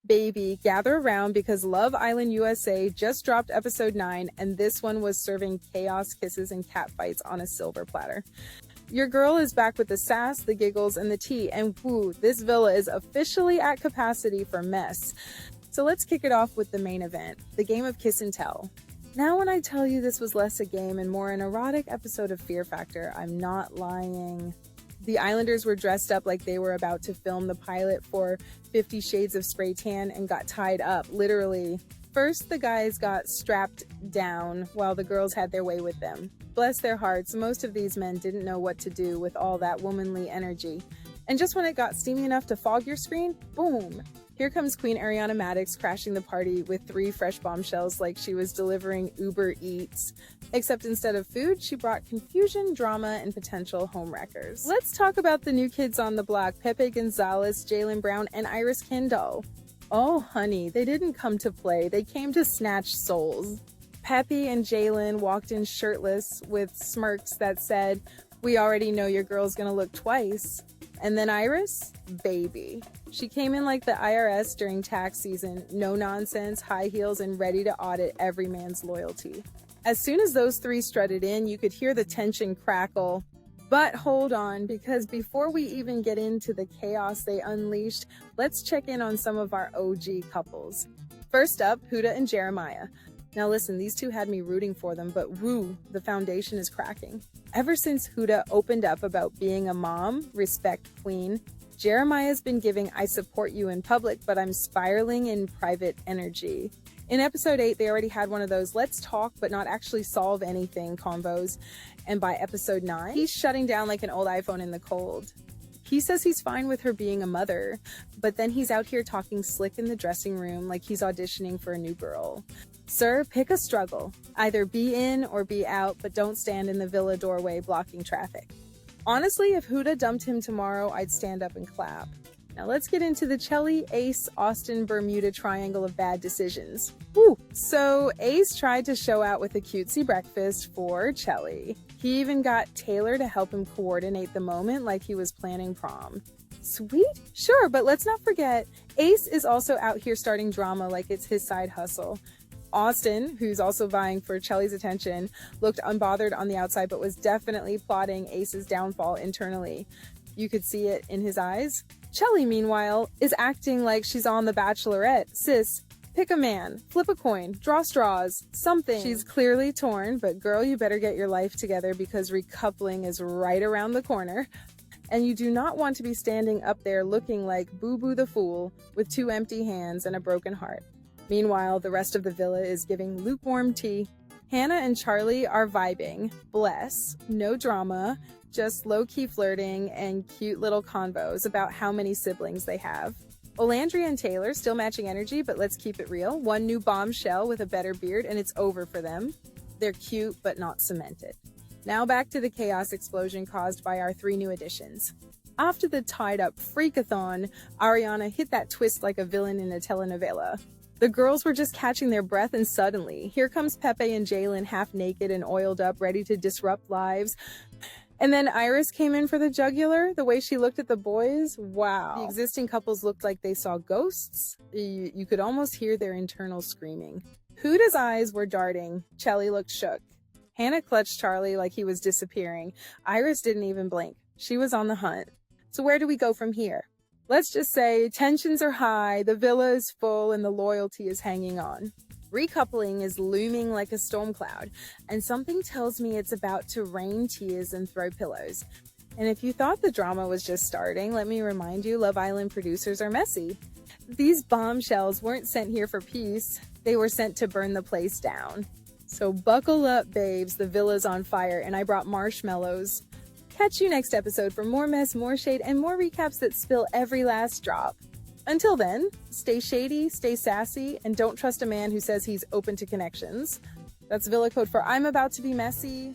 Baby, gather around because Love Island USA just dropped episode 9, and this one was serving chaos, kisses, and catfights on a silver platter. Your girl is back with the sass, the giggles, and the tea, and woo, this villa is officially at capacity for mess. So let's kick it off with the main event, the game of kiss and tell. Now when I tell you this was less a game and more an erotic episode of Fear Factor, I'm not lying. The Islanders were dressed up like they were about to film the pilot for 50 Shades of Spray Tan and got tied up, literally. First, the guys got strapped down while the girls had their way with them. Bless their hearts, most of these men didn't know what to do with all that womanly energy. And just when it got steamy enough to fog your screen, boom! Here comes Queen Ariana Madix crashing the party with 3 fresh bombshells like she was delivering Uber Eats. Except instead of food, she brought confusion, drama, and potential homewreckers. Let's talk about the new kids on the block, Pepe Gonzalez, Jaylen Brown, and Iris Kindle. Oh honey, they didn't come to play, they came to snatch souls. Pepe and Jaylen walked in shirtless with smirks that said, "We already know your girl's gonna look twice." And then Iris? Baby. She came in like the IRS during tax season, no nonsense, high heels, and ready to audit every man's loyalty. As soon as those 3 strutted in, you could hear the tension crackle. But hold on, because before we even get into the chaos they unleashed, let's check in on some of our OG couples. First up, Huda and Jeremiah. Now listen, these 2 had me rooting for them, but woo, the foundation is cracking. Ever since Huda opened up about being a mom, respect queen, Jeremiah's been giving I support you in public, but I'm spiraling in private energy. In episode 8, they already had one of those let's talk but not actually solve anything convos. And by episode 9, he's shutting down like an old iPhone in the cold. He says he's fine with her being a mother, but then he's out here talking slick in the dressing room like he's auditioning for a new girl. Sir, pick a struggle. Either be in or be out, but don't stand in the villa doorway blocking traffic. Honestly, if Huda dumped him tomorrow, I'd stand up and clap. Now let's get into the Chelly, Ace, Austin, Bermuda triangle of bad decisions. Woo! So Ace tried to show out with a cutesy breakfast for Chelly. He even got Taylor to help him coordinate the moment like he was planning prom. Sweet? Sure, but let's not forget, Ace is also out here starting drama like it's his side hustle. Austin, who's also vying for Chelly's attention, looked unbothered on the outside but was definitely plotting Ace's downfall internally. You could see it in his eyes. Chelly, meanwhile, is acting like she's on The Bachelorette. Sis, pick a man, flip a coin, draw straws, something. She's clearly torn, but girl, you better get your life together because recoupling is right around the corner. And you do not want to be standing up there looking like Boo Boo the Fool with 2 empty hands and a broken heart. Meanwhile, the rest of the villa is giving lukewarm tea. Hannah and Charlie are vibing. Bless. No drama, just low-key flirting and cute little convos about how many siblings they have. Olandria and Taylor still matching energy, but let's keep it real. One new bombshell with a better beard and it's over for them. They're cute, but not cemented. Now back to the chaos explosion caused by our 3 new additions. After the tied-up freakathon, Ariana hit that twist like a villain in a telenovela. The girls were just catching their breath and suddenly, here comes Pepe and Jaylen half naked and oiled up, ready to disrupt lives. And then Iris came in for the jugular, the way she looked at the boys, wow. The existing couples looked like they saw ghosts. You could almost hear their internal screaming. Huda's eyes were darting. Chelly looked shook. Hannah clutched Charlie like he was disappearing. Iris didn't even blink. She was on the hunt. So where do we go from here? Let's just say tensions are high, the villa is full, and the loyalty is hanging on. Recoupling is looming like a storm cloud, and something tells me it's about to rain tears and throw pillows. And if you thought the drama was just starting, let me remind you, Love Island producers are messy. These bombshells weren't sent here for peace, they were sent to burn the place down. So buckle up, babes, the villa's on fire, and I brought marshmallows. Catch you next episode for more mess, more shade, and more recaps that spill every last drop. Until then, stay shady, stay sassy, and don't trust a man who says he's open to connections. That's Villa code for I'm about to be messy.